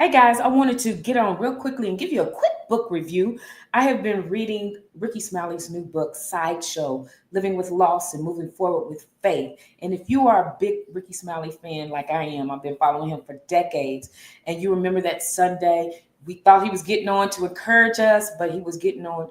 Hey guys, I wanted to get on real quickly and give you a quick book review. I have been reading Rickey Smiley's new book, Sideshow, Living with Loss and Moving Forward with Faith. And if you are a big Rickey Smiley fan like I am, I've been following him for decades. And you remember that Sunday, we thought he was getting on to encourage us, but he was getting on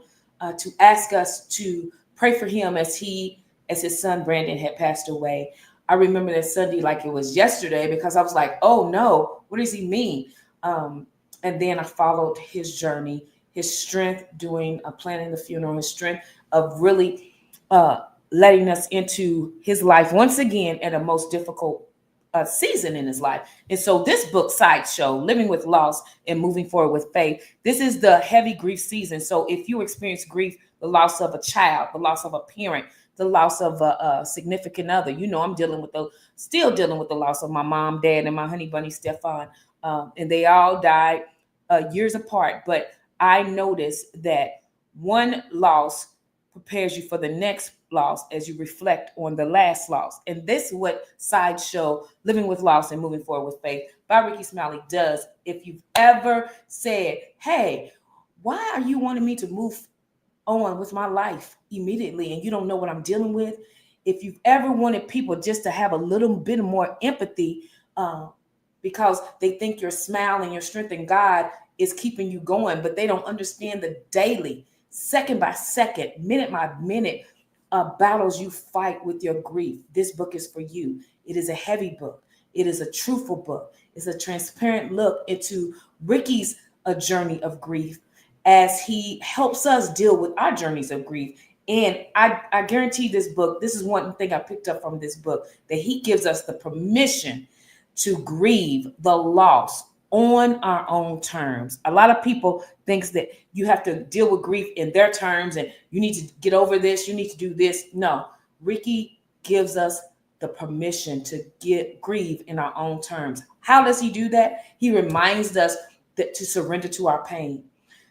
to ask us to pray for him as his son Brandon had passed away. I remember that Sunday like it was yesterday because I was like, oh no, what does he mean? Um, and then I followed his journey, his strength doing planning the funeral, his strength of really uh, letting us into his life once again at a most difficult season in his life. And so this book, Sideshow, Living with Loss and Moving Forward with Faith, this is the heavy grief season. So if you experience grief, the loss of a child, the loss of a parent, the loss of a significant other, I'm still dealing with the loss of my mom, dad, and my honey bunny, Stefan. And they all died years apart. But I noticed that one loss prepares you for the next loss as you reflect on the last loss. And this is what Sideshow, Living with Loss and Moving Forward with Faith by Rickey Smiley does. If you've ever said, hey, why are you wanting me to move on with my life immediately and you don't know what I'm dealing with? If you've ever wanted people just to have a little bit more empathy, because they think your smile and your strength in God is keeping you going, but they don't understand the daily, second by second, minute by minute battles you fight with your grief. This book is for you. It is a heavy book. It is a truthful book. It's a transparent look into Rickey's journey of grief as he helps us deal with our journeys of grief. And I guarantee this book, this is one thing I picked up from this book, that he gives us the permission to grieve the loss on our own terms. A lot of people thinks that you have to deal with grief in their terms and you need to get over this, you need to do this. No, Rickey gives us the permission to grieve in our own terms. How does he do that? He reminds us that to surrender to our pain,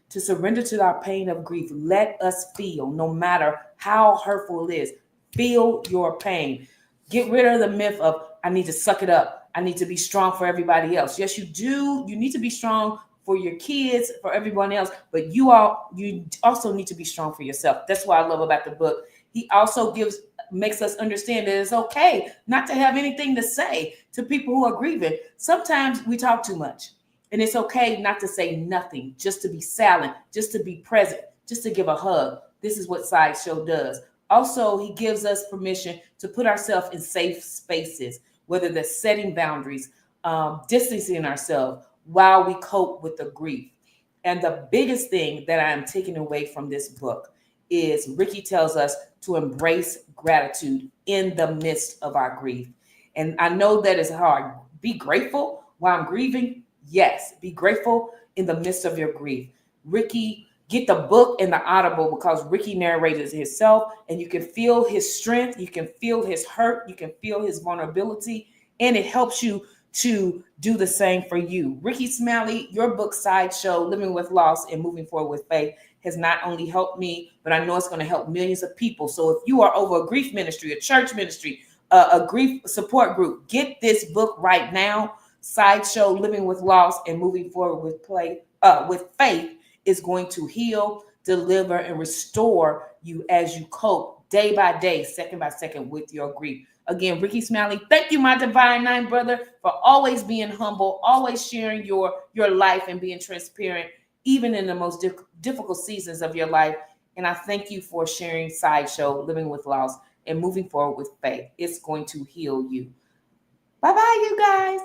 to surrender to our pain of grief. Let us feel, no matter how hurtful it is, feel your pain. Get rid of the myth of, I need to suck it up. I need to be strong for everybody else. Yes, you do. You need to be strong for your kids, for everyone else, but you also need to be strong for yourself. That's what I love about the book. He also makes us understand that it's okay not to have anything to say to people who are grieving. Sometimes we talk too much, and it's okay not to say nothing, just to be silent, just to be present, just to give a hug. This is what Sideshow does. Also, he gives us permission to put ourselves in safe spaces, whether that's setting boundaries, distancing ourselves while we cope with the grief. And the biggest thing that I am taking away from this book is Rickey tells us to embrace gratitude in the midst of our grief. And I know that is hard. Be grateful while I'm grieving. Yes, be grateful in the midst of your grief. Rickey, get the book and the Audible because Rickey narrated himself and you can feel his strength, you can feel his hurt, you can feel his vulnerability, and it helps you to do the same for you. Rickey Smiley, your book Sideshow, Living with Loss and Moving Forward with Faith has not only helped me, but I know it's going to help millions of people. So if you are over a grief ministry, a church ministry, a grief support group, get this book right now. Sideshow, Living with Loss and Moving Forward with Faith is going to heal, deliver, and restore you as you cope day by day, second by second with your grief. Again, Rickey Smiley, thank you, my divine nine brother, for always being humble, always sharing your life and being transparent, even in the most difficult seasons of your life. And I thank you for sharing Sideshow, Living with Loss and Moving Forward with Faith. It's going to heal you. Bye-bye, you guys.